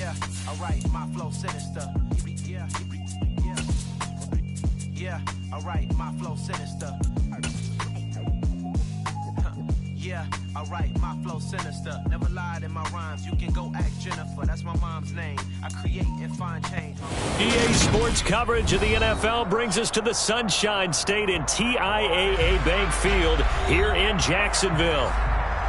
Yeah, alright, my flow sinister. Yeah, alright, my flow sinister. Yeah, alright, my flow sinister. Never lied in my rhymes. You can go ask Jennifer. That's my mom's name. I create and find change. EA Sports coverage of the NFL brings us to the Sunshine State in TIAA Bank Field here in Jacksonville.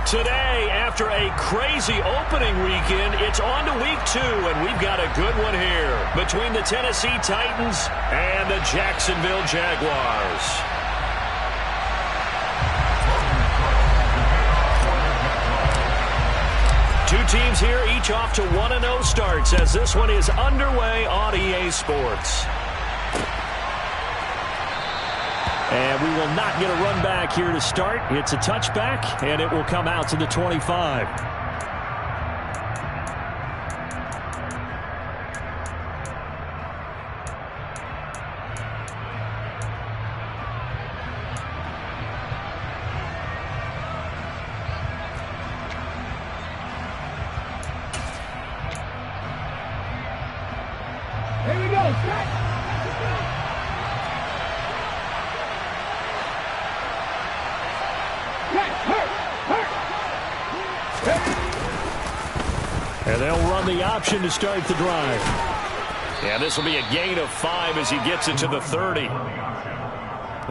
Today, after a crazy opening weekend, it's on to week 2, and we've got a good one here between the Tennessee Titans and the Jacksonville Jaguars. Two teams here, each off to 1-0 starts as this one is underway on EA Sports. And we will not get a run back here to start. It's a touchback, and it will come out to the 25. Here we go, set. And they'll run the option to start the drive. Yeah, this will be a gain of 5 as he gets it to the 30.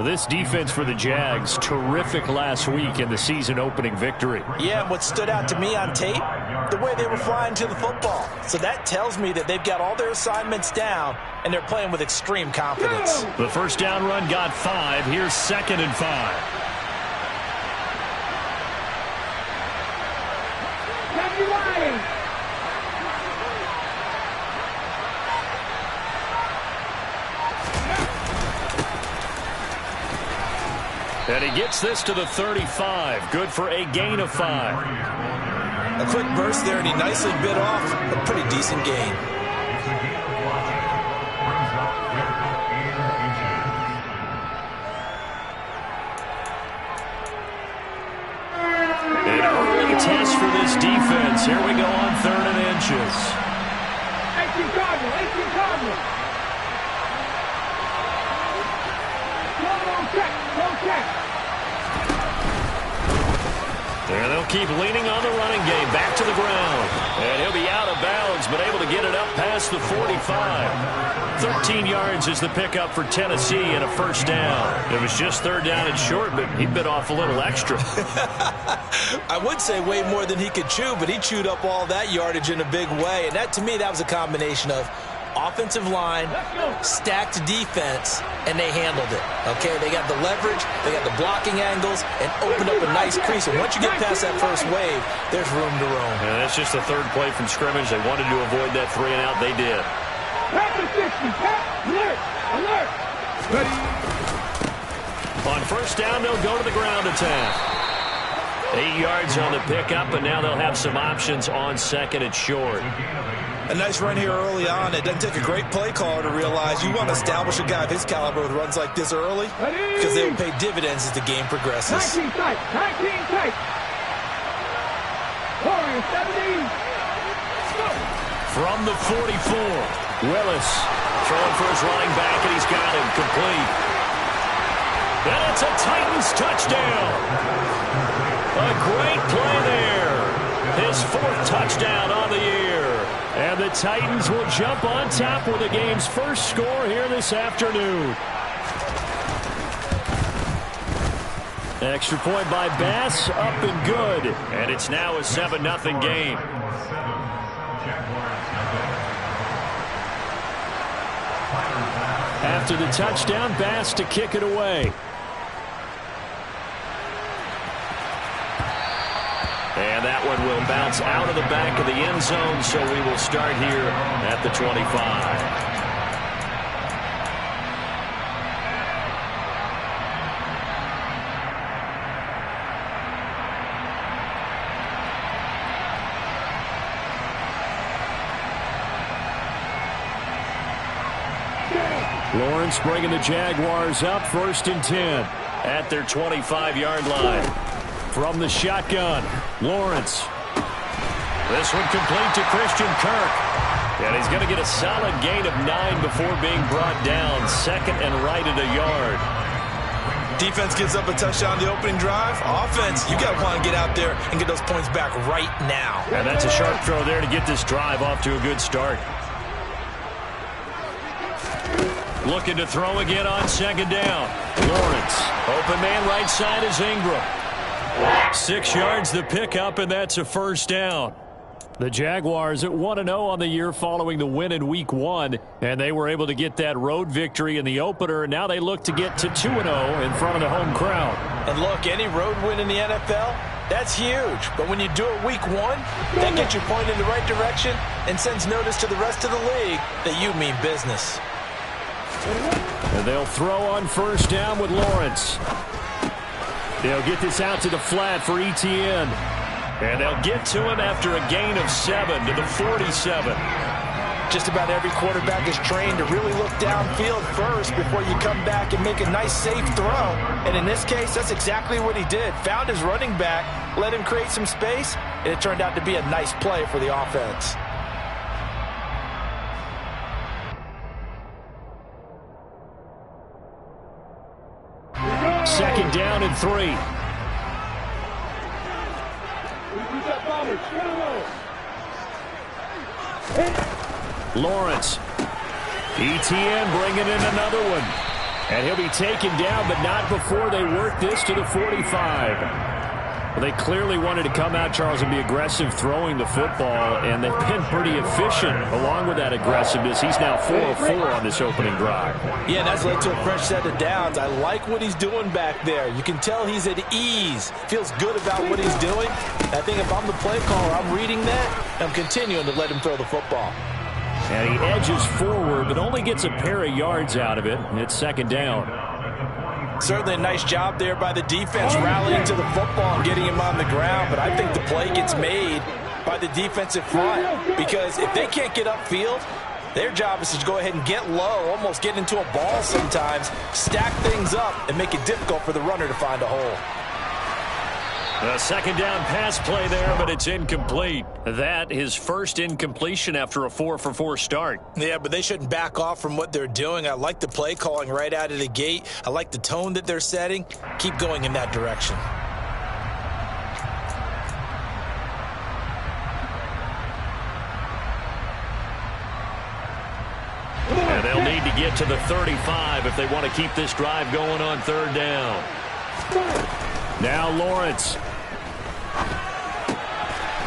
This defense for the Jags, terrific last week in the season-opening victory. Yeah, and what stood out to me on tape, the way they were flying to the football. So that tells me that they've got all their assignments down, and they're playing with extreme confidence. The first down run got 5. Here's 2nd and 5. And he gets this to the 35. Good for a gain of 5. A quick burst there, and he nicely bit off a pretty decent gain. An early test for this defense. Here we go on 3rd and inches. 18 Cardinal. And they'll keep leaning on the running game. Back to the ground. And he'll be out of bounds, but able to get it up past the 45. 13 yards is the pickup for Tennessee and a first down. It was just 3rd down and short, but he bit off a little extra. I would say way more than he could chew, but he chewed up all that yardage in a big way. And that, to me, that was a combination of offensive line, stacked defense, and they handled it. Okay, they got the leverage, they got the blocking angles, and opened up a nice crease. And once you get past that first wave, there's room to roam. And that's just the 3rd play from scrimmage. They wanted to avoid that 3 and out. They did. Alert! Ready. On first down, they'll go to the ground attack. 8 yards on the pickup, and now they'll have some options on 2nd and short. A nice run here early on. It doesn't take a great play caller to realize you want to establish a guy of his caliber with runs like this early because they will pay dividends as the game progresses. 19 tight. 17. From the 44, Willis throwing for his running back, and he's got him complete. And it's a Titans touchdown. A great play there. His 4th touchdown on the year. And the Titans will jump on top with the game's first score here this afternoon. Extra point by Bass, up and good. And it's now a 7-0 game. After the touchdown, Bass to kick it away. And that one will bounce out of the back of the end zone, so we will start here at the 25. Lawrence bringing the Jaguars up, 1st and 10 at their 25-yard line. From the shotgun, Lawrence. This one complete to Christian Kirk. And he's going to get a solid gain of 9 before being brought down. Second and right at a yard. Defense gives up a touchdown the opening drive. Offense, you got to want to get out there and get those points back right now. And that's a sharp throw there to get this drive off to a good start. Looking to throw again on second down. Lawrence. Open man right side is Ingram. 6 yards the pickup, and that's a first down. The Jaguars at 1-0 on the year following the win in Week 1, and they were able to get that road victory in the opener, and now they look to get to 2-0 in front of the home crowd. And look, any road win in the NFL, that's huge. But when you do it Week 1, that gets you pointed in the right direction and sends notice to the rest of the league that you mean business. And they'll throw on first down with Lawrence. They'll get this out to the flat for Etienne. And they'll get to him after a gain of 7 to the 47. Just about every quarterback is trained to really look downfield first before you come back and make a nice, safe throw. And in this case, that's exactly what he did. Found his running back, let him create some space, and it turned out to be a nice play for the offense. Second down and 3. Lawrence. Etienne bringing in another one. And he'll be taken down, but not before they work this to the 45. Well, they clearly wanted to come out, Charles, and be aggressive throwing the football, and they've been pretty efficient along with that aggressiveness. He's now 4 of 4 on this opening drive. Yeah, and that's led to a fresh set of downs. I like what he's doing back there. You can tell he's at ease, feels good about what he's doing. I think if I'm the play caller, I'm reading that, and I'm continuing to let him throw the football. And he edges forward, but only gets a pair of yards out of it. It's second down. Certainly a nice job there by the defense rallying to the football and getting him on the ground, but I think the play gets made by the defensive front because if they can't get upfield, their job is to go ahead and get low, almost get into a ball sometimes, stack things up, and make it difficult for the runner to find a hole. A second down pass play there, but it's incomplete. That his first incompletion after a 4-for-4 start. Yeah, but they shouldn't back off from what they're doing. I like the play calling right out of the gate. I like the tone that they're setting. Keep going in that direction. And they'll need to get to the 35 if they want to keep this drive going on third down. Now Lawrence.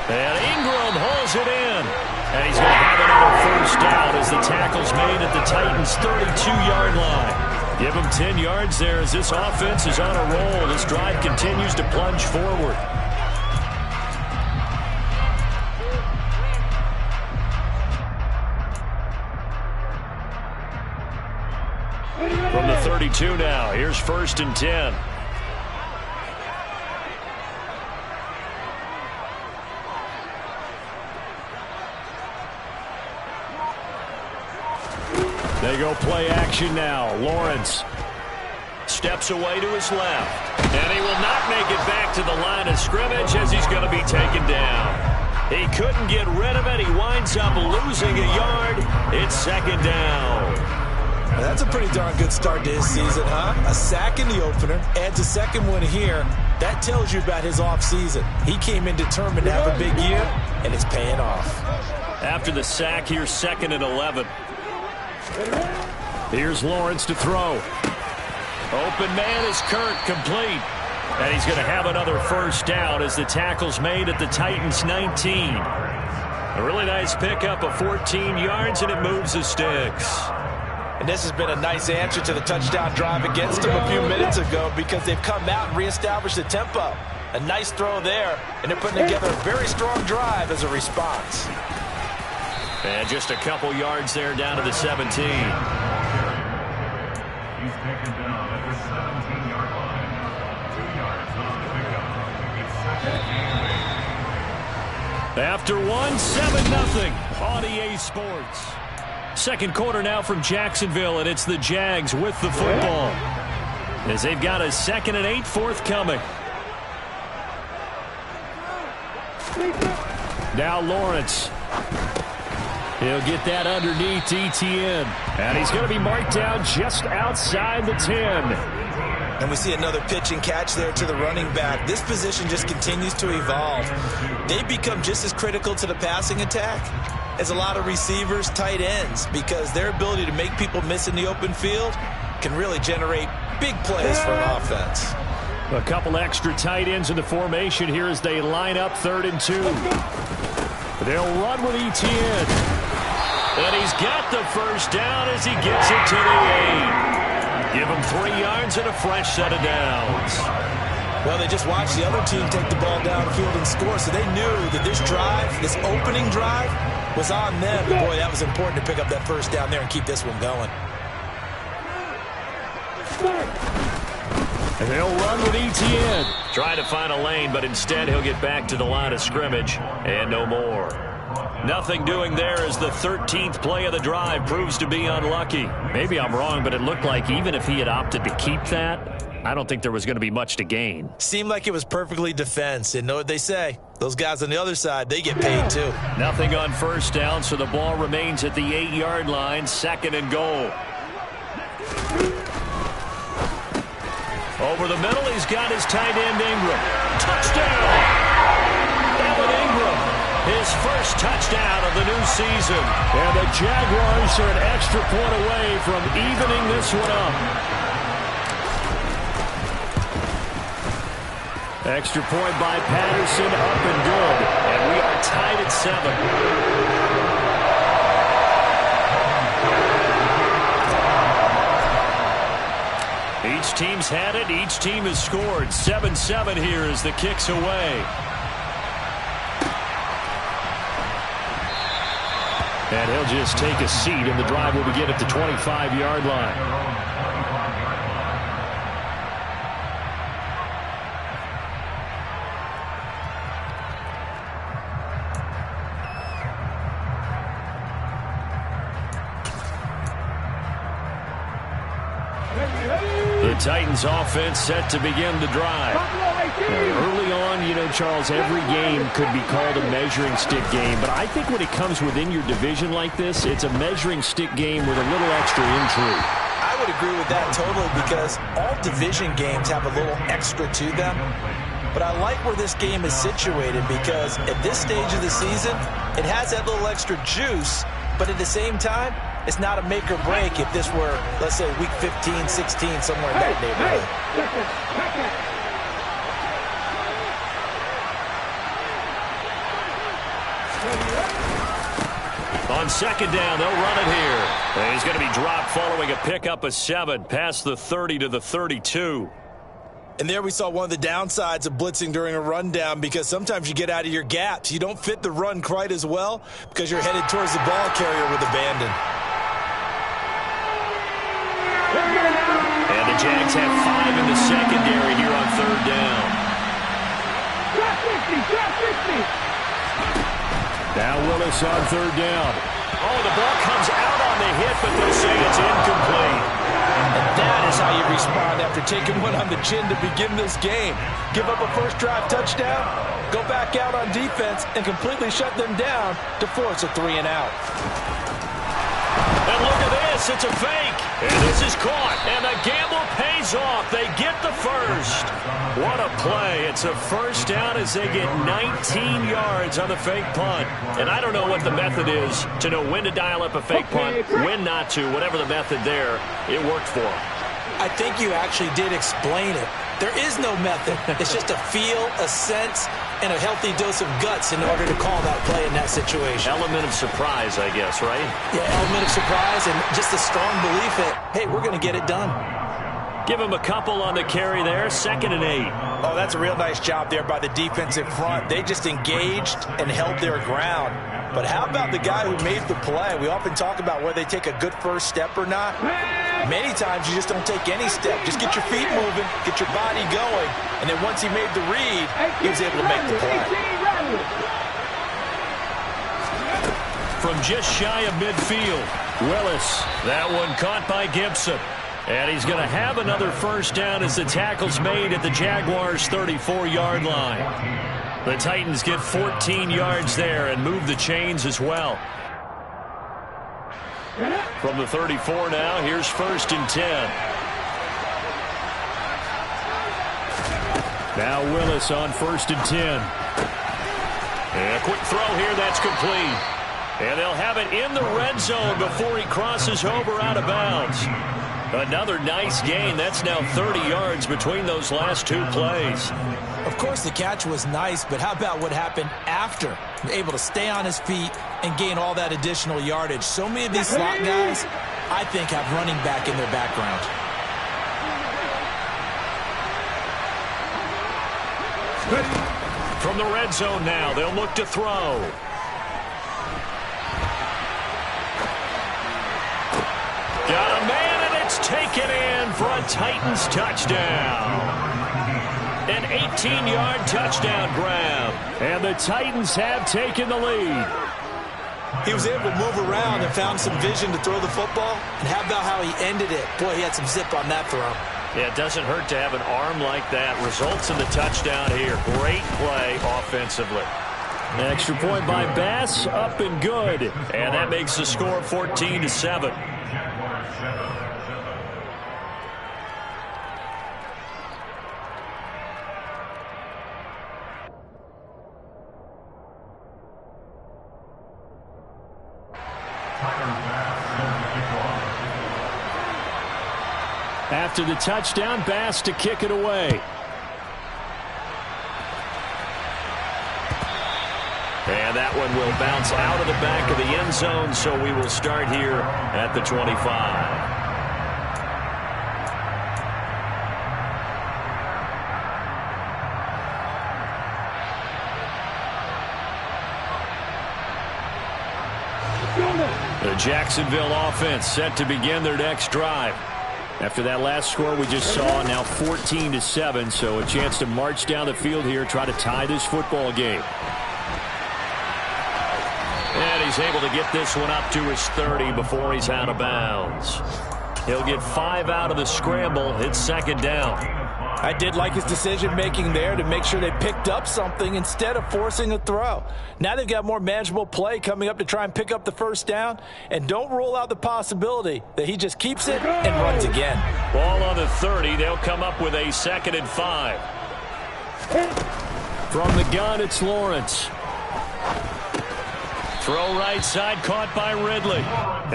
And Ingram holds it in. And he's going to have another first down as the tackle's made at the Titans' 32-yard line. Give him 10 yards there as this offense is on a roll. This drive continues to plunge forward. From the 32 now, here's first and 10. They go play action now. Lawrence steps away to his left. And he will not make it back to the line of scrimmage as he's going to be taken down. He couldn't get rid of it. He winds up losing a yard. It's second down. That's a pretty darn good start to his season, huh? A sack in the opener, adds a second one here. That tells you about his offseason. He came in determined to have a big year, and it's paying off. After the sack, here's second and 11. Here's Lawrence to throw. Open man is Kirk, complete. And he's going to have another first down as the tackle's made at the Titans' 19. A really nice pickup of 14 yards, and it moves the sticks. And this has been a nice answer to the touchdown drive against them a few minutes ago because they've come out and reestablished the tempo. A nice throw there, and they're putting together a very strong drive as a response. And just a couple yards there down to the 17. He's taken down at the 17-yard line. 2 yards on the pickup. It's second. After one, 7-0 on EA Sports. Second quarter now from Jacksonville, and it's the Jags with the football. As they've got a 2nd and 8 forthcoming. Now Lawrence. He'll get that underneath Etienne. And he's going to be marked down just outside the 10. And we see another pitch and catch there to the running back. This position just continues to evolve. They become just as critical to the passing attack as a lot of receivers, tight ends, because their ability to make people miss in the open field can really generate big plays for an offense. A couple extra tight ends in the formation here as they line up 3rd and 2. They'll run with Etienne. And he's got the first down as he gets it to the 8. Give him 3 yards and a fresh set of downs. Well, they just watched the other team take the ball downfield and score, so they knew that this drive, this opening drive, was on them. And boy, that was important to pick up that first down there and keep this one going. And they'll run with Etienne. Trying to find a lane, but instead he'll get back to the line of scrimmage and no more. Nothing doing there as the 13th play of the drive proves to be unlucky. Maybe I'm wrong, but it looked like even if he had opted to keep that, I don't think there was going to be much to gain. Seemed like it was perfectly defense. And know what they say? Those guys on the other side, they get paid too. Nothing on first down, so the ball remains at the 8-yard line, 2nd and goal. Over the middle, he's got his tight end, Ingram. Touchdown! Evan Ingram, his first touchdown of the new season. And the Jaguars are an extra point away from evening this one up. Extra point by Patterson, up and good. And we are tied at 7. Each team's had it. Each team has scored. 7-7 here as the kick's away. And he'll just take a seat, and the drive will begin at the 25-yard line. The Titans offense set to begin the drive. Early on, you know, Charles, every game could be called a measuring stick game. But I think when it comes within your division like this, it's a measuring stick game with a little extra intrigue. I would agree with that totally because all division games have a little extra to them. But I like where this game is situated because at this stage of the season, it has that little extra juice. But at the same time, it's not a make or break if this were, let's say, week 15, 16, somewhere in that neighborhood. On 2nd down, they'll run it here. And he's going to be dropped following a pickup of 7 past the 30 to the 32. And there we saw one of the downsides of blitzing during a rundown because sometimes you get out of your gaps. You don't fit the run quite as well because you're headed towards the ball carrier with abandon. And the Jags have 5 in the secondary here on 3rd down. Now Willis on 3rd down. Oh, the ball comes out on the hit, but they'll say it's incomplete. And that is how you respond after taking one on the chin to begin this game. Give up a first drive touchdown, go back out on defense, and completely shut them down to force a 3 and out. And look at this, it's a fake. And this is caught, and the gamble pays off. They get the first. What a play. It's a first down as they get 19 yards on the fake punt. And I don't know what the method is to know when to dial up a fake punt, when not to, whatever the method there, it worked for them. I think you actually did explain it. There is no method. It's just a feel, a sense, and a healthy dose of guts in order to call that play in that situation. Element of surprise, I guess, right? Yeah, element of surprise and just a strong belief that, hey, we're going to get it done. Give him a couple on the carry there, 2nd and 8. Oh, that's a real nice job there by the defensive front. They just engaged and held their ground. But how about the guy who made the play? We often talk about whether they take a good first step or not. Many times you just don't take any step. Just get your feet moving, get your body going, and then once he made the read, he was able to make the play. From just shy of midfield, Willis. That one caught by Gibson. And he's going to have another first down as the tackle's made at the Jaguars' 34-yard line. The Titans get 14 yards there and move the chains as well. From the 34 now, here's 1st and 10. Now Willis on 1st and 10. And a quick throw here, that's complete. And they'll have it in the red zone before he crosses over out of bounds. Another nice gain. That's now 30 yards between those last two plays. Of course, the catch was nice, but how about what happened after? Able to stay on his feet and gain all that additional yardage. So many of these slot guys, I think, have running back in their background. From the red zone now, they'll look to throw. Got a man, and it's taken in for a Titans touchdown. An 18-yard touchdown grab. And the Titans have taken the lead. He was able to move around and found some vision to throw the football. And how about how he ended it? Boy, he had some zip on that throw. Yeah, it doesn't hurt to have an arm like that. Results in the touchdown here. Great play offensively. An extra point by Bass, up and good. And that makes the score 14-7. After the touchdown, Bass to kick it away. And that one will bounce out of the back of the end zone, so we will start here at the 25. The Jacksonville offense set to begin their next drive. After that last score we just saw, now 14-7, so a chance to march down the field here, try to tie this football game. And he's able to get this one up to his 30 before he's out of bounds. He'll get 5 out of the scramble. It's 2nd down. I did like his decision-making there to make sure they picked up something instead of forcing a throw. Now they've got more manageable play coming up to try and pick up the 1st down. And don't rule out the possibility that he just keeps it and runs again. Ball on the 30. They'll come up with a 2nd and 5. From the gun, it's Lawrence. Throw right side, caught by Ridley.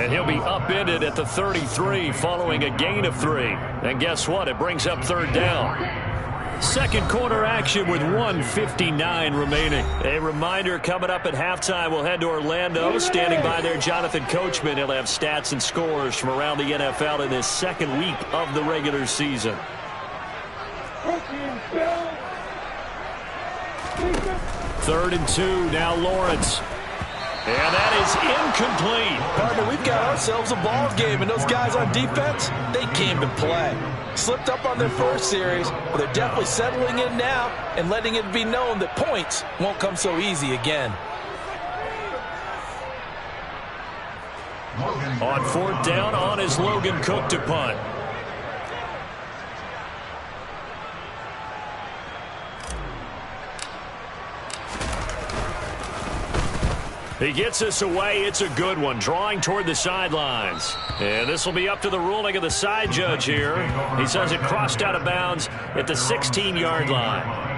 And he'll be upended at the 33 following a gain of 3. And guess what? It brings up 3rd down. Second quarter action with 1:59 remaining. A reminder, coming up at halftime, we'll head to Orlando. Standing by there, Jonathan Coachman. He'll have stats and scores from around the NFL in this 2nd week of the regular season. 3rd and 2, now Lawrence. And that is incomplete. Partner, we've got ourselves a ball game, and those guys on defense, they came to play. Slipped up on their first series, but they're definitely settling in now and letting it be known that points won't come so easy again. On 4th down, on is Logan Cook to punt. He gets this away. It's a good one. Drawing toward the sidelines. And this will be up to the ruling of the side judge here. He says it crossed out of bounds at the 16-yard line.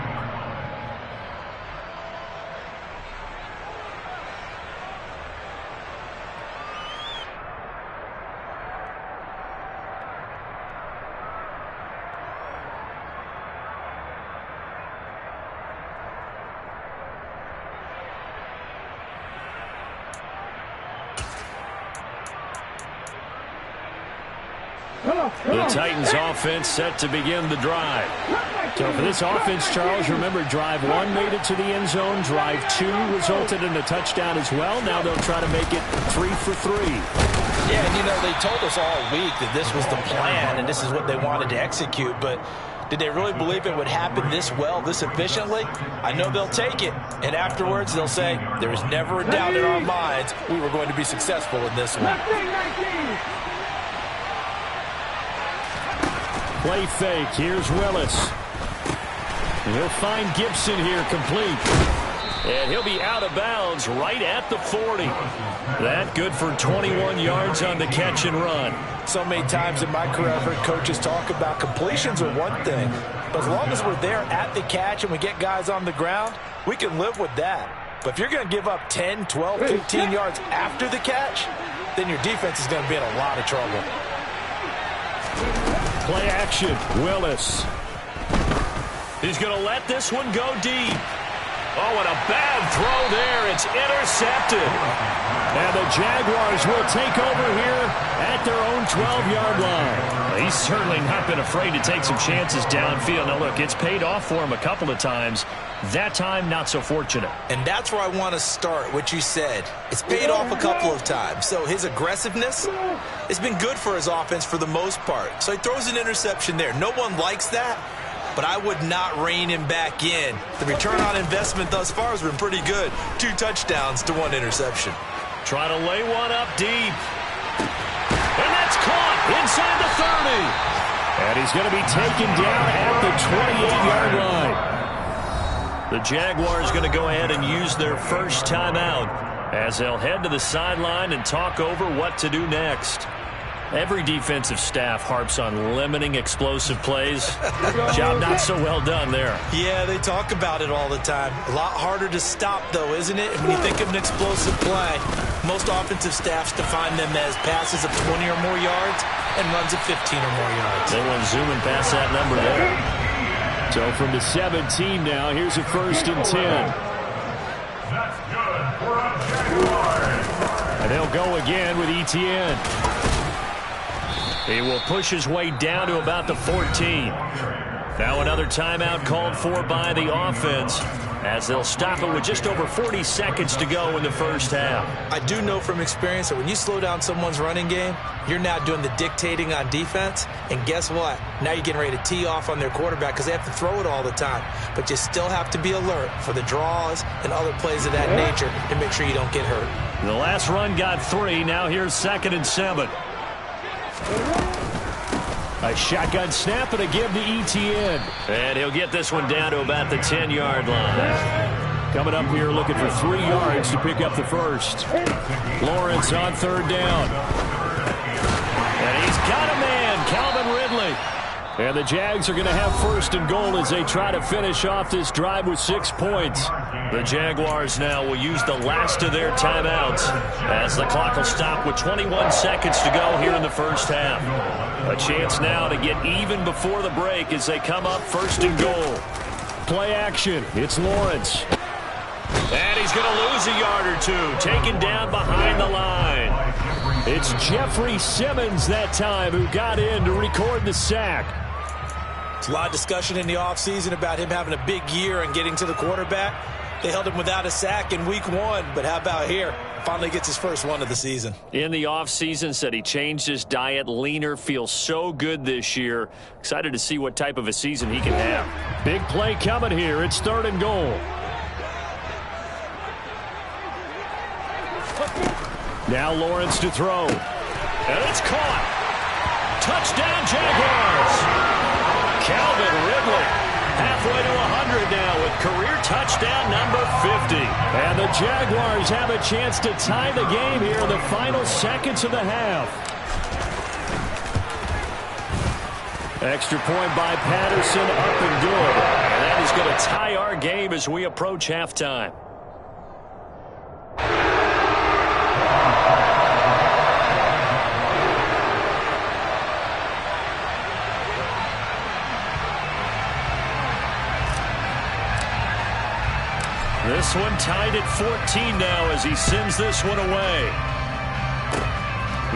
The Titans offense set to begin the drive. So for this offense, Charles, remember drive 1 made it to the end zone. Drive 2 resulted in a touchdown as well. Now they'll try to make it 3 for 3. Yeah, and you know, they told us all week that this was the plan and this is what they wanted to execute. But did they really believe it would happen this well, this efficiently? I know they'll take it. And afterwards, they'll say, there is never a doubt in our minds we were going to be successful in this one. Play fake. Here's Willis. He'll find Gibson here complete. And he'll be out of bounds right at the 40. That good for 21 yards on the catch and run. So many times in my career I've heard coaches talk about completions are one thing, but as long as we're there at the catch and we get guys on the ground, we can live with that. But if you're going to give up 10, 12, 15 yards after the catch, then your defense is going to be in a lot of trouble. Play action, Willis. He's going to let this one go deep. Oh, and a bad throw there. It's intercepted. And the Jaguars will take over here at their own 12-yard line. He's certainly not been afraid to take some chances downfield. Now, look, it's paid off for him a couple of times. That time, not so fortunate. And that's where I want to start, what you said. It's paid off a couple of times. So his aggressiveness has been good for his offense for the most part. So he throws an interception there. No one likes that, but I would not rein him back in. The return on investment thus far has been pretty good. 2 touchdowns to 1 interception. Trying to lay one up deep. And that's caught inside the 30. And he's going to be taken down at the 28-yard line. The Jaguars going to go ahead and use their first timeout as they'll head to the sideline and talk over what to do next. Every defensive staff harps on limiting explosive plays. Job not so well done there. Yeah, they talk about it all the time. A lot harder to stop, though, isn't it? When you think of an explosive play, most offensive staffs define them as passes of 20 or more yards and runs of 15 or more yards. They went zooming past that number there. So from the 17 now, here's a 1st and 10. That's good for a Jaguars. And they'll go again with Etienne. He will push his way down to about the 14. Now another timeout called for by the offense as they'll stop it with just over 40 seconds to go in the first half. I do know from experience that when you slow down someone's running game, you're now doing the dictating on defense. And guess what? Now you're getting ready to tee off on their quarterback because they have to throw it all the time. But you still have to be alert for the draws and other plays of that nature to make sure you don't get hurt. The last run got 3. Now here's 2nd and 7. A shotgun snap and a give to Etienne. And he'll get this one down to about the 10-yard line. Coming up here looking for 3 yards to pick up the first. Lawrence on 3rd down. And he's got a man, Calvin Ridley. And the Jags are going to have 1st and goal as they try to finish off this drive with 6 points. The Jaguars now will use the last of their timeouts as the clock will stop with 21 seconds to go here in the first half. A chance now to get even before the break as they come up 1st and goal. Play action. It's Lawrence. And he's going to lose a yard or 2, taken down behind the line. It's Jeffrey Simmons that time who got in to record the sack. There's a lot of discussion in the offseason about him having a big year and getting to the quarterback. They held him without a sack in week 1, but how about here? Finally gets his first one of the season. In the offseason, said he changed his diet, leaner, feels so good this year. Excited to see what type of a season he can have. Big play coming here. It's 3rd and goal. Now Lawrence to throw. And it's caught. Touchdown Jaguars. Calvin Ridley halfway to 100 now with career touchdown number 50. And the Jaguars have a chance to tie the game here in the final seconds of the half. Extra point by Patterson, up and good. And that is going to tie our game as we approach halftime. This one tied at 14 now as he sends this one away.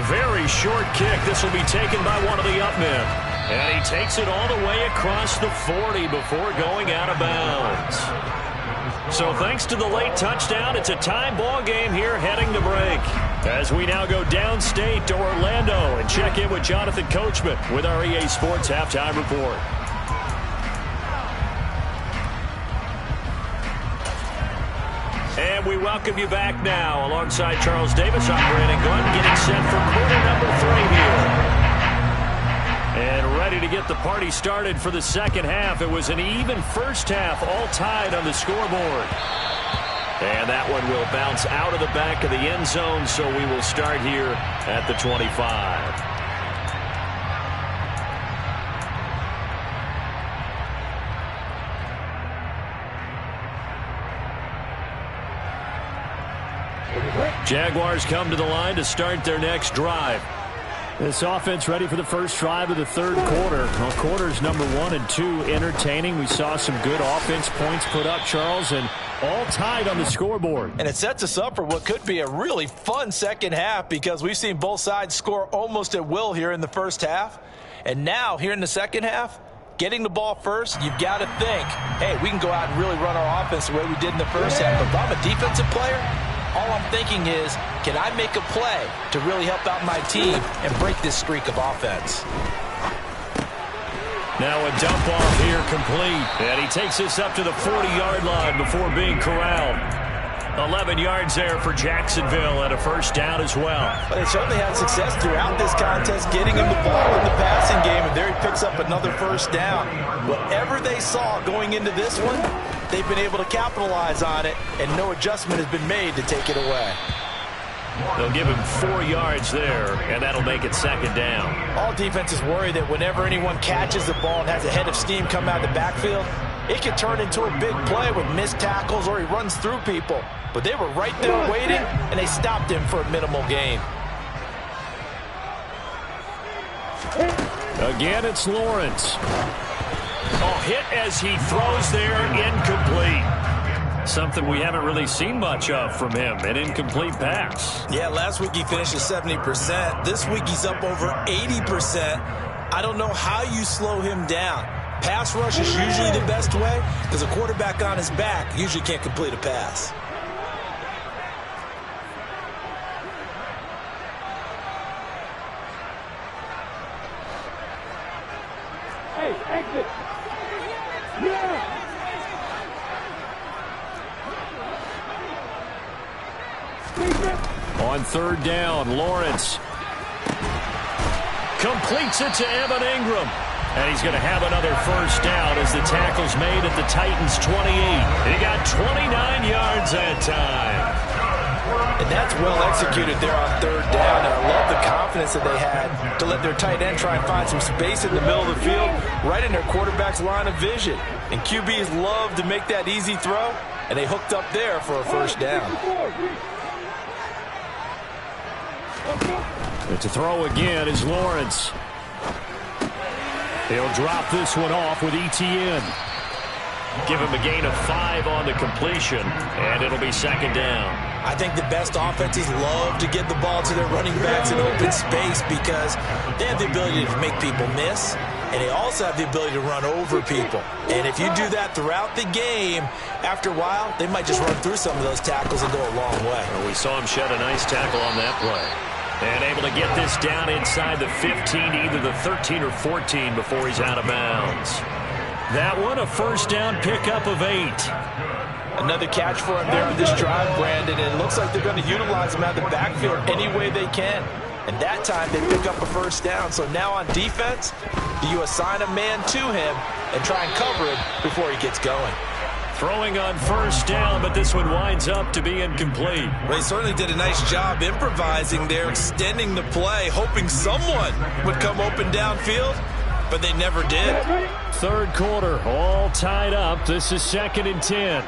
Very short kick. This will be taken by one of the up men. And he takes it all the way across the 40 before going out of bounds. So thanks to the late touchdown, it's a tie ball game here heading to break. As we now go downstate to Orlando and check in with Jonathan Coachman with our EA Sports Halftime Report. And we welcome you back now alongside Charles Davis. I'm Brandon Glenn getting set for quarter number 3 here. And ready to get the party started for the second half. It was an even first half, all tied on the scoreboard. And that one will bounce out of the back of the end zone, so we will start here at the 25. Jaguars come to the line to start their next drive. This offense ready for the first drive of the third quarter. Well, quarters number 1 and 2 entertaining. We saw some good offense points put up, Charles, and all tied on the scoreboard. And it sets us up for what could be a really fun second half because we've seen both sides score almost at will here in the first half. And now, here in the second half, getting the ball first, you've got to think, hey, we can go out and really run our offense the way we did in the first half. But if I'm a defensive player, all I'm thinking is, can I make a play to really help out my team and break this streak of offense? Now a dump off here complete. And he takes this up to the 40-yard line before being corralled. 11 yards there for Jacksonville and a first down as well. But they certainly had success throughout this contest getting him the ball in the passing game, and there he picks up another first down. Whatever they saw going into this one, they've been able to capitalize on it, and no adjustment has been made to take it away. They'll give him 4 yards there, and that'll make it second down. All defenses worry that whenever anyone catches the ball and has a head of steam come out of the backfield, it can turn into a big play with missed tackles or he runs through people. But they were right there waiting, and they stopped him for a minimal gain. Again, it's Lawrence. Oh, hit as he throws there, incomplete. Something we haven't really seen much of from him, an incomplete pass. Yeah, last week he finished at 70%. This week he's up over 80%. I don't know how you slow him down. Pass rush is usually the best way because a quarterback on his back usually can't complete a pass. Hey, exit. Yeah. On third down, Lawrence completes it to Evan Ingram. And he's going to have another first down as the tackle's made at the Titans' 28. He got 29 yards that time. And that's well executed there on third down. And I love the confidence that they had to let their tight end try and find some space in the middle of the field, right in their quarterback's line of vision. And QBs love to make that easy throw, and they hooked up there for a first down. And to throw again is Lawrence. He'll drop this one off with ETN. Give him a gain of 5 on the completion, and it'll be second down. I think the best offenses love to get the ball to their running backs in open space because they have the ability to make people miss, and they also have the ability to run over people. And if you do that throughout the game, after a while, they might just run through some of those tackles and go a long way. Well, we saw him shed a nice tackle on that play. And able to get this down inside the 15, either the 13 or 14 before he's out of bounds. That one, a first down pickup of 8. Another catch for him there on this drive, Brandon, and it looks like they're going to utilize him out of the backfield any way they can. And that time they pick up a first down. So now on defense, do you assign a man to him and try and cover him before he gets going? Throwing on first down, but this one winds up to be incomplete. Well, he certainly did a nice job improvising there, extending the play, hoping someone would come open downfield, but they never did. Third quarter, all tied up. This is 2nd and 10.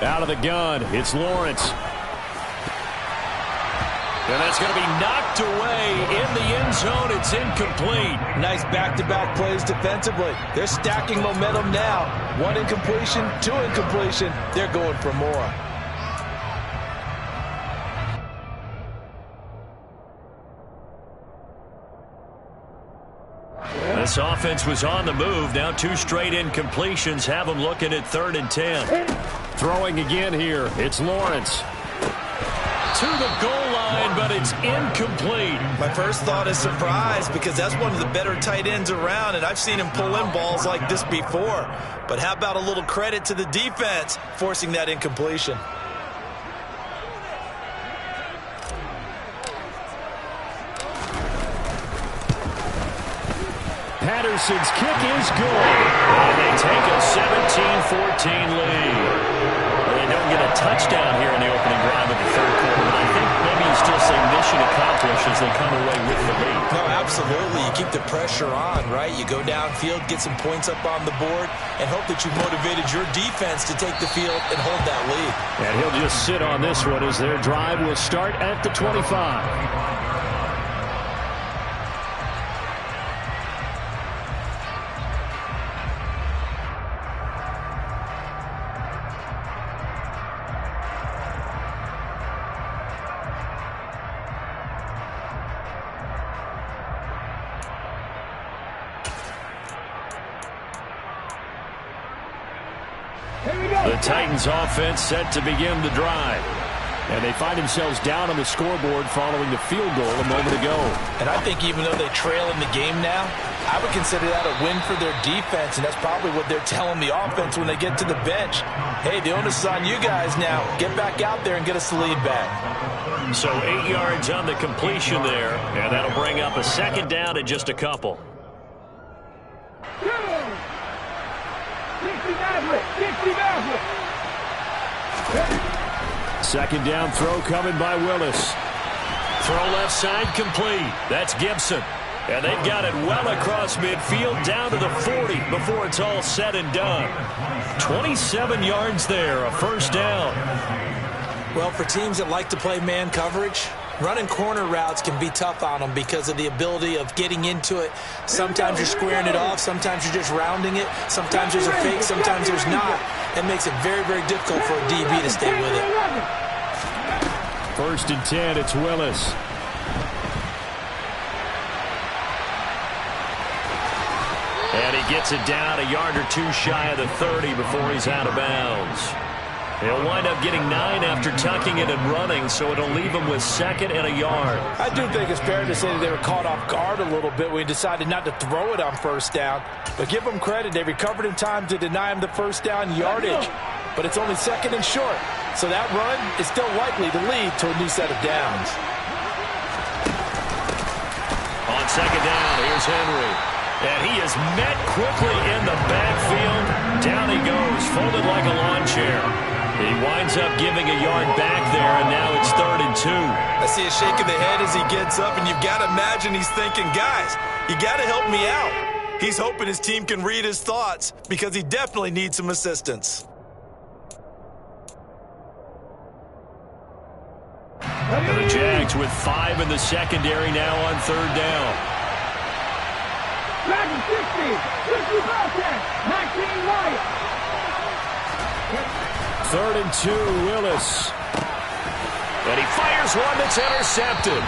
Out of the gun, it's Lawrence. And that's going to be knocked away in the end zone. It's incomplete. Nice back-to-back plays defensively. They're stacking momentum now. 1 incompletion, 2 incompletion. They're going for more. This offense was on the move. Now 2 straight incompletions have them looking at 3rd and 10. Throwing again here. It's Lawrence. To the goal line, but it's incomplete. My first thought is surprise because that's one of the better tight ends around, and I've seen him pull in balls like this before. But how about a little credit to the defense forcing that incompletion? Patterson's kick is good. And they take a 17-14 lead. Well, they don't get a touchdown here in the opening drive of the third quarter, but I think maybe you still say mission accomplished as they come away with the lead. No, absolutely. You keep the pressure on, right? You go downfield, get some points up on the board, and hope that you've motivated your defense to take the field and hold that lead. And he'll just sit on this one as their drive will start at the 25. The Titans offense set to begin the drive. And they find themselves down on the scoreboard following the field goal a moment ago. And I think even though they trail in the game now, I would consider that a win for their defense, and that's probably what they're telling the offense when they get to the bench. Hey, the onus is on you guys now. Get back out there and get us the lead back. So 8 yards on the completion there, and that'll bring up a second down in just a couple. Second down throw coming by Willis. Throw left side complete. That's Gibson. And they've got it well across midfield down to the 40 before it's all said and done. 27 yards there, a first down. Well, for teams that like to play man coverage, running corner routes can be tough on them because of the ability of getting into it. Sometimes you're squaring it off. Sometimes you're just rounding it. Sometimes there's a fake. Sometimes there's not. It makes it very, very difficult for a DB to stay with it. First and 10, it's Willis. And he gets it down a yard or two shy of the 30 before he's out of bounds. He'll wind up getting 9 after tucking it and running, so it'll leave him with second and a yard. I do think it's fair to say that they were caught off guard a little bit when he decided not to throw it on first down. But give them credit. They recovered in time to deny him the first down yardage. But it's only second and short. So that run is still likely to lead to a new set of downs. On second down, here's Henry. And he is met quickly in the backfield. Down he goes, folded like a lawn chair. He winds up giving a yard back there, and now it's 3rd and 2. I see a shake of the head as he gets up, and you've got to imagine he's thinking, guys, you got to help me out. He's hoping his team can read his thoughts because he definitely needs some assistance. The Jags with 5 in the secondary now on 3rd down. 3rd and 2, Willis. And he fires one that's intercepted.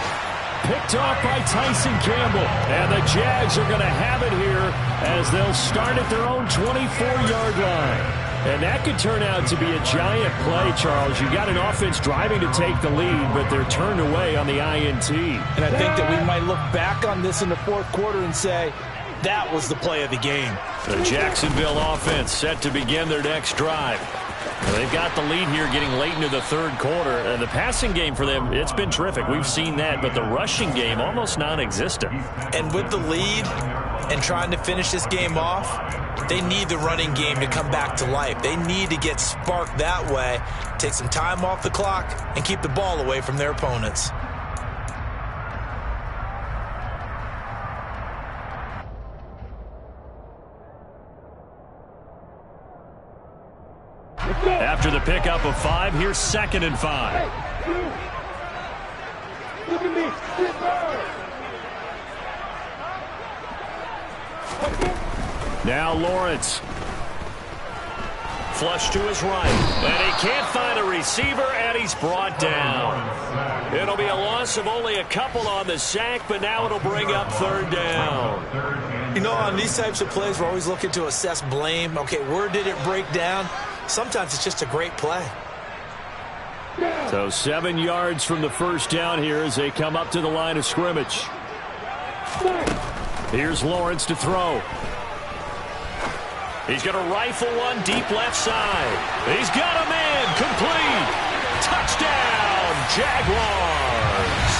Picked off by Tyson Campbell. And the Jags are going to have it here as they'll start at their own 24-yard line. And that could turn out to be a giant play, Charles. You got an offense driving to take the lead, but they're turned away on the INT. And I think that we might look back on this in the fourth quarter and say, that was the play of the game. The Jacksonville offense set to begin their next drive. Well, they've got the lead here getting late into the third quarter. And the passing game for them, it's been terrific. We've seen that, but the rushing game almost non-existent. And with the lead and trying to finish this game off, they need the running game to come back to life. They need to get sparked that way, take some time off the clock, and keep the ball away from their opponents. After the pickup of 5, here's 2nd and 5. Look at me. Now Lawrence. Flush to his right. And he can't find a receiver, and he's brought down. It'll be a loss of only a couple on the sack, but now it'll bring up 3rd down. You know, on these types of plays, we're always looking to assess blame. Okay, where did it break down? Sometimes it's just a great play. So 7 yards from the first down here as they come up to the line of scrimmage. Here's Lawrence to throw. He's going to rifle one deep left side. He's got a man. Complete. Touchdown, Jaguars.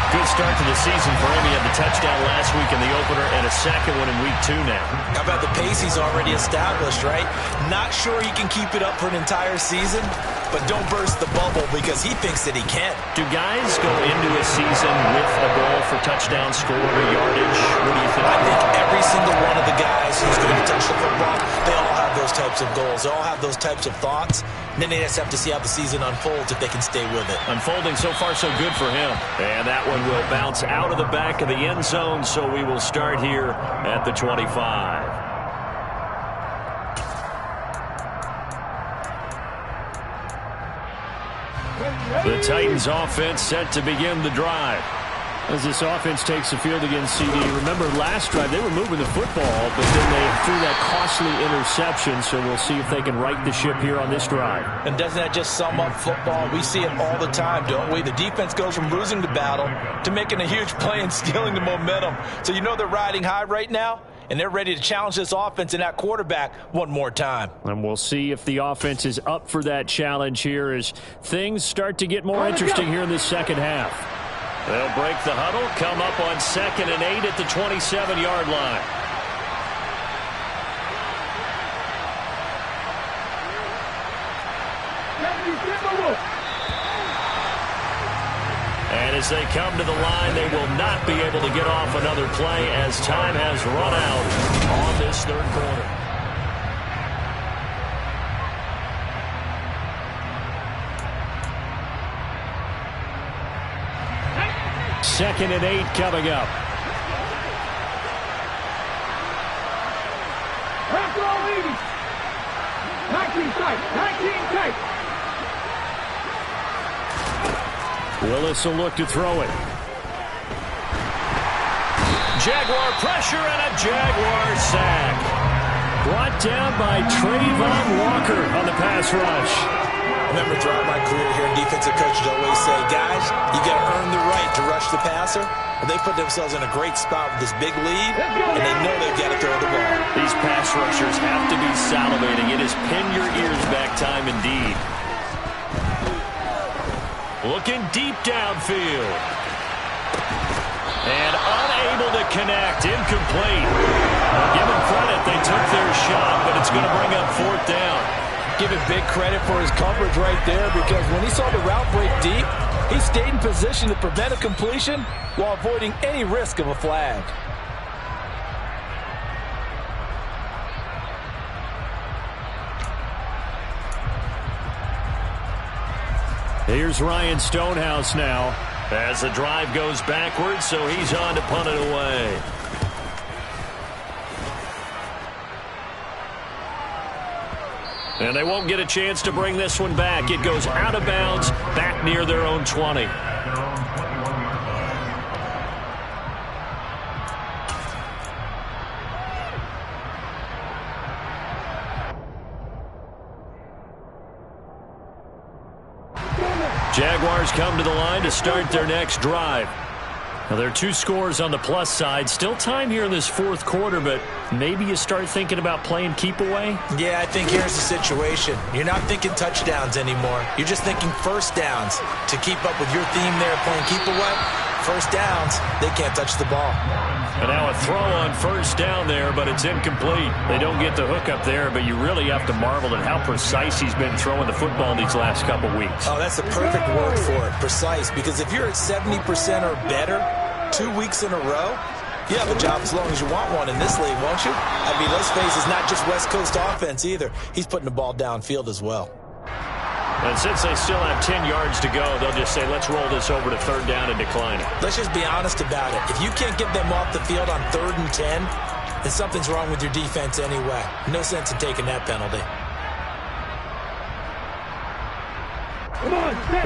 Good start to the season for him. He had the touchdown last week in the opener and a second one in week 2 now. How about the pace he's already established, right? Not sure he can keep it up for an entire season, but don't burst the bubble because he thinks that he can. Do guys go into a season with a goal for touchdown score or yardage? What do you think? I think every single one of the guys who's going to touch the football, they all have those types of goals. They all have those types of thoughts. And then they just have to see how the season unfolds if they can stay with it. Unfolding so far so good for him. And that one will bounce out of the back of the end zone, so we will start here at the 25. The Titans offense set to begin the drive. As this offense takes the field against CD. Remember last drive they were moving the football, but then they threw that costly interception, so we'll see if they can right the ship here on this drive. And doesn't that just sum up football? We see it all the time, don't we? The defense goes from losing the battle to making a huge play and stealing the momentum. So you know they're riding high right now, and they're ready to challenge this offense and that quarterback one more time. And we'll see if the offense is up for that challenge here as things start to get more interesting here in the second half. They'll break the huddle, come up on 2nd and 8 at the 27-yard line. And as they come to the line, they will not be able to get off another play as time has run out on this third quarter. Second and 8 coming up. Pass all easy. 19 tight. 19 tight. Willis will look to throw it. Jaguar pressure and a Jaguar sack. Brought down by Trayvon Walker on the pass rush. I remember throughout my career here, defensive coaches always say, guys, you got to earn the right to rush the passer. Well, they put themselves in a great spot with this big lead, and they know they've got to throw the ball. These pass rushers have to be salivating. It is pin your ears back time indeed. Looking deep downfield. And unable to connect. Incomplete. Give them credit. They took their shot, but it's going to bring up 4th down. Give him big credit for his coverage right there because when he saw the route break deep, he stayed in position to prevent a completion while avoiding any risk of a flag. Here's Ryan Stonehouse now as the drive goes backwards, so he's on to punt it away. And they won't get a chance to bring this one back. It goes out of bounds back near their own 20. Jaguars come to the line to start their next drive. Now, there are 2 scores on the plus side. Still time here in this 4th quarter, but maybe you start thinking about playing keep away? Yeah, I think here's the situation. You're not thinking touchdowns anymore. You're just thinking first downs. To keep up with your theme there, playing keep away, first downs, they can't touch the ball. And now a throw on first down there, but it's incomplete. They don't get the hook up there, but you really have to marvel at how precise he's been throwing the football these last couple weeks. Oh, that's the perfect word for it, precise, because if you're at 70% or better 2 weeks in a row, you have a job as long as you want one in this league, won't you? I mean, let's face it, it's not just West Coast offense either. He's putting the ball downfield as well. And since they still have 10 yards to go, they'll just say, let's roll this over to 3rd down and decline it. Let's just be honest about it. If you can't get them off the field on 3rd and 10, then something's wrong with your defense anyway. No sense in taking that penalty.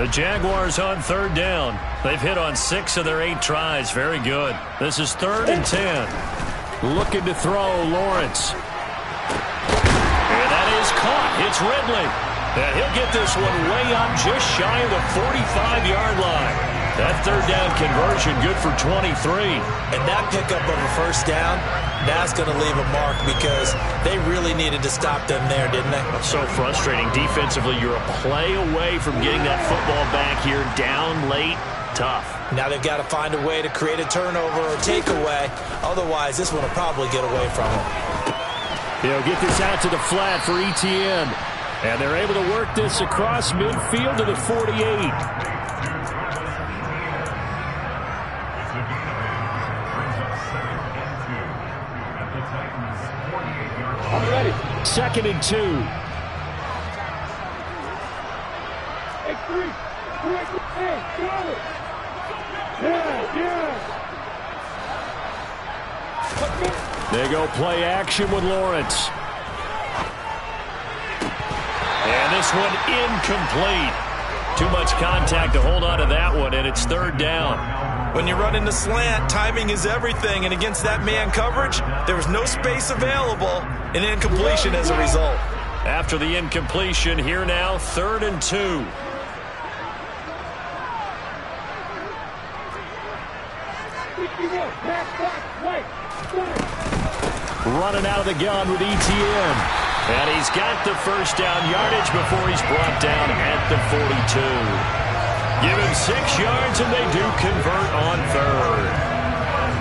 The Jaguars on 3rd down. They've hit on 6 of their 8 tries. Very good. This is 3rd and 10. Looking to throw, Lawrence. And that is caught. It's Ridley. And he'll get this one way up just shy of the 45-yard line. That 3rd down conversion good for 23. And that pickup of a first down, that's going to leave a mark because they really needed to stop them there, didn't they? So frustrating. Defensively, you're a play away from getting that football back here down late. Tough. Now they've got to find a way to create a turnover or takeaway. Otherwise, this one will probably get away from them. He'll get this out to the flat for ETN. And they're able to work this across midfield to the 48. I'm ready. 2nd and 2. Hey, 3. Hey, got it. Yeah. They go play action with Lawrence. And this one incomplete. Too much contact to hold on to that one, and it's 3rd down. When you run into slant, timing is everything, and against that man coverage, there was no space available, and incompletion as a result. After the incompletion, here now, 3rd and 2. Running out of the gun with ETN. And he's got the first down yardage before he's brought down at the 42. Give him 6 yards, and they do convert on 3rd.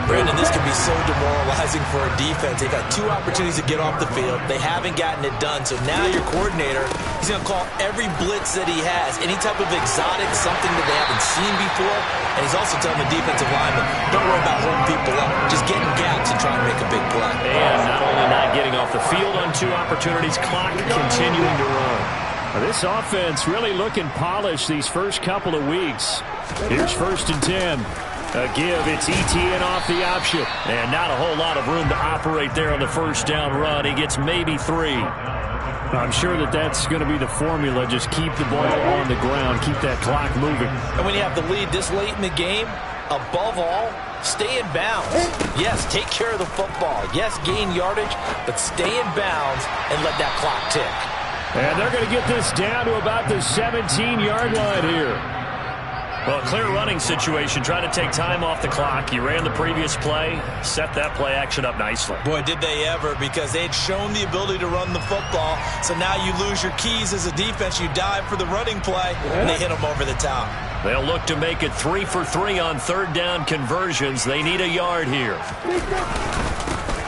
Brandon, this can be so demoralizing for a defense. They've had 2 opportunities to get off the field. They haven't gotten it done. So now your coordinator, he's going to call every blitz that he has, any type of exotic, something that they haven't seen before. And he's also telling the defensive lineman, don't worry about holding people up. Just get in gaps and try and make a big play. And not only not getting off the field on 2 opportunities, clock continuing to run. Now, this offense really looking polished these first couple of weeks. Here's 1st and 10. A give, it's ETN off the option. And not a whole lot of room to operate there on the first down run. He gets maybe 3. I'm sure that's going to be the formula. Just keep the ball on the ground. Keep that clock moving. And when you have the lead this late in the game, above all, stay in bounds. Yes, take care of the football. Yes, gain yardage, but stay in bounds and let that clock tick. And they're going to get this down to about the 17-yard line here. Well, a clear running situation, trying to take time off the clock. You ran the previous play, set that play action up nicely. Boy, did they ever, because they'd shown the ability to run the football. So now you lose your keys as a defense. You dive for the running play, and they hit them over the top. They'll look to make it 3 for 3 on 3rd down conversions. They need a yard here.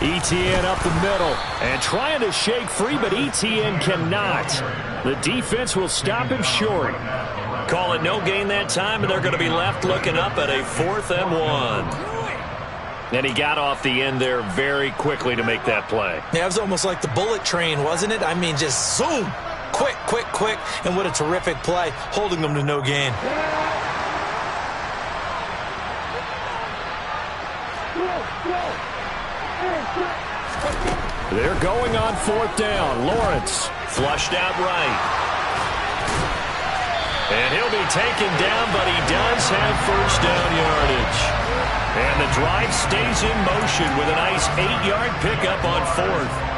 ETN up the middle and trying to shake free, but ETN cannot. The defense will stop him short. Call it no gain that time, and they're going to be left looking up at a 4th and 1. And he got off the end there very quickly to make that play. Yeah, it was almost like the bullet train, wasn't it? I mean, just zoom. Quick. And what a terrific play, holding them to no gain. They're going on 4th down. Lawrence flushed out right. And he'll be taken down, but he does have first down yardage. And the drive stays in motion with a nice 8-yard pickup on 4th.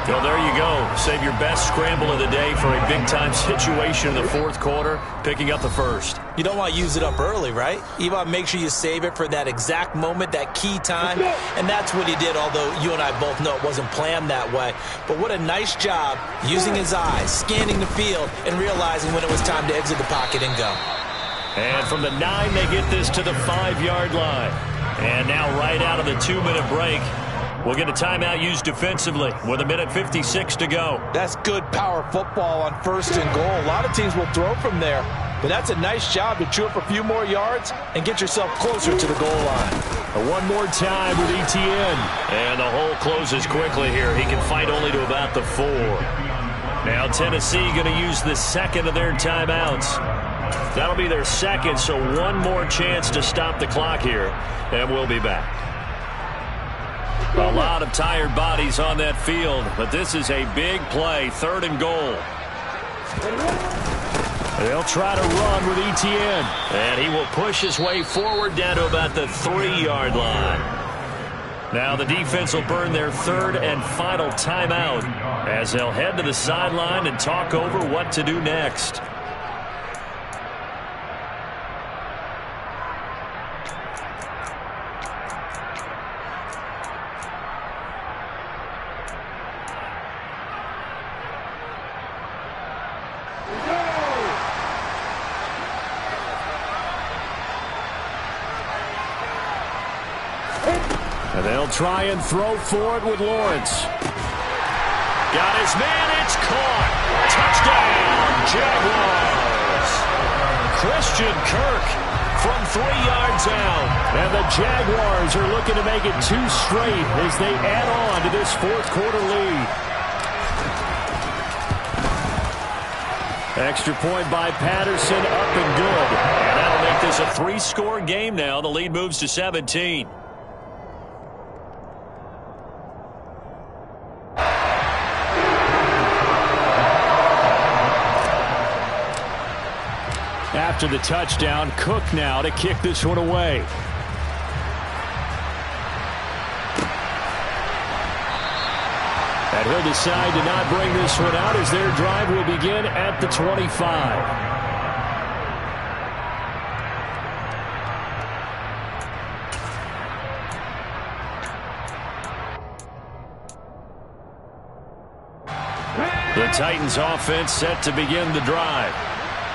Well, there you go. Save your best scramble of the day for a big-time situation in the 4th quarter, picking up the first. You don't want to use it up early, right? You want to make sure you save it for that exact moment, that key time. And that's what he did, although you and I both know it wasn't planned that way. But what a nice job using his eyes, scanning the field, and realizing when it was time to exit the pocket and go. And from the 9, they get this to the 5-yard line. And now right out of the 2-minute break, we'll get a timeout used defensively with 1:56 to go. That's good power football on 1st and goal. A lot of teams will throw from there, but that's a nice job to chew up a few more yards and get yourself closer to the goal line. One more time with ETN. And the hole closes quickly here. He can fight only to about the 4. Now Tennessee going to use the 2nd of their timeouts. That'll be their 2nd, so one more chance to stop the clock here, and we'll be back. A lot of tired bodies on that field, but this is a big play, 3rd and goal. They'll try to run with ETN, and he will push his way forward down to about the 3-yard line. Now the defense will burn their 3rd and final timeout as they'll head to the sideline and talk over what to do next. And they'll try and throw for it with Lawrence. Got his man, it's caught. Touchdown, Jaguars. Christian Kirk from 3 yards out. And the Jaguars are looking to make it 2 straight as they add on to this fourth quarter lead. Extra point by Patterson, up and good. And that'll make this a 3-score game now. The lead moves to 17. After the touchdown, Cook now to kick this one away. And he'll decide to not bring this one out as their drive will begin at the 25. The Titans offense set to begin the drive.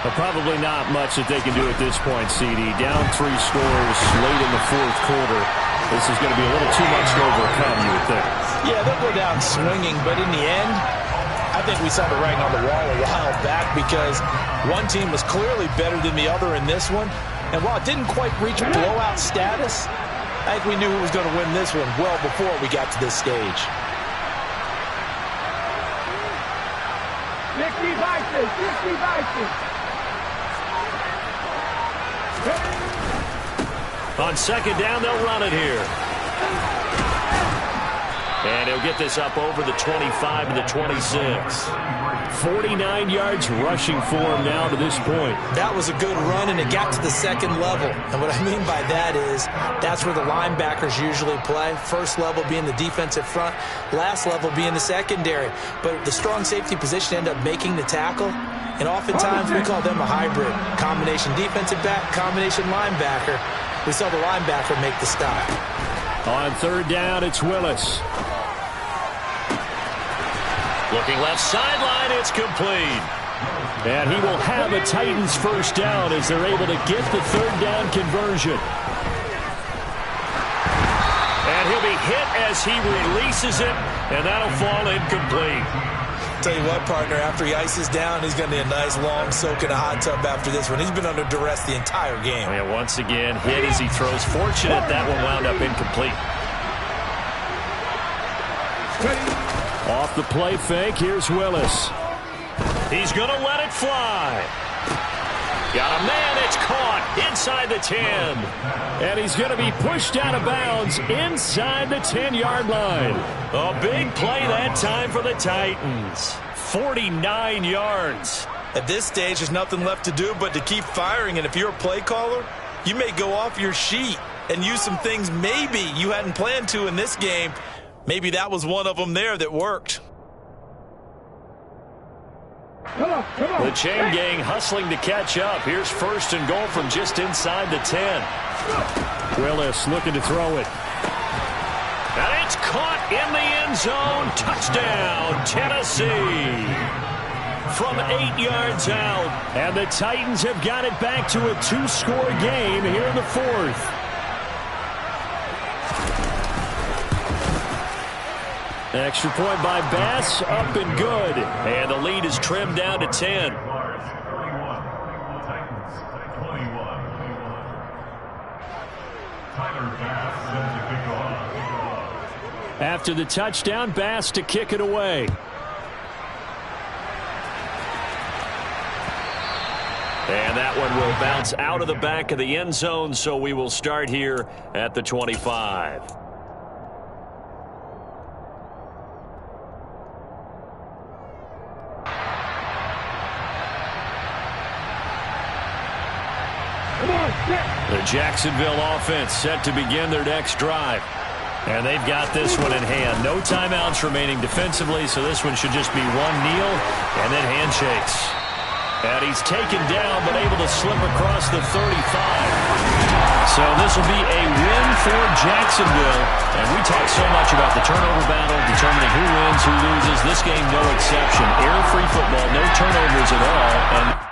But probably not much that they can do at this point, CD. Down 3 scores late in the fourth quarter. This is going to be a little too much to overcome, you would think. Yeah, they'll go down swinging, but in the end, I think we saw the writing on the wall a while back because one team was clearly better than the other in this one. And while it didn't quite reach blowout status, I think we knew who was going to win this one well before we got to this stage. 60 vices, 60 vices. On second down, they'll run it here. And he'll get this up over the 25 and the 26. 49 yards rushing for him now to this point. That was a good run, and it got to the second level. And what I mean by that is that's where the linebackers usually play. First level being the defensive front, last level being the secondary. But the strong safety position ended up making the tackle. And oftentimes we call them a hybrid. Combination defensive back, combination linebacker. We saw the linebacker make the stop. On third down, it's Willis. Looking left sideline, it's complete. And he will have a Titans first down as they're able to get the third down conversion. And he'll be hit as he releases it, and that'll fall incomplete. Tell you what, partner, after he ices down, he's going to need a nice long soak in a hot tub after this one. He's been under duress the entire game. Yeah, once again, hit as he throws. Fortunate that one wound up incomplete. Off the play fake, here's Willis. He's going to let it fly. Got a man, it's caught inside the 10. And he's going to be pushed out of bounds inside the 10-yard line. A big play that time for the Titans. 49 yards. At this stage, there's nothing left to do but to keep firing. And if you're a play caller, you may go off your sheet and use some things maybe you hadn't planned to in this game. Maybe that was one of them there that worked. Come on. The chain gang hustling to catch up. Here's first and goal from just inside the 10. Willis looking to throw it. And it's caught in the end zone. Touchdown, Tennessee. From 8 yards out. And the Titans have got it back to a 2-score game here in the fourth. Extra point by Bass, up and good. And the lead is trimmed down to 10. After the touchdown, Bass to kick it away. And that one will bounce out of the back of the end zone, so we will start here at the 25. The Jacksonville offense set to begin their next drive. And they've got this one in hand. No timeouts remaining defensively, so this one should just be one kneel and then handshakes. And he's taken down but able to slip across the 35. So this will be a win for Jacksonville. And we talk so much about the turnover battle, determining who wins, who loses. This game, no exception. Error-free football, no turnovers at all. And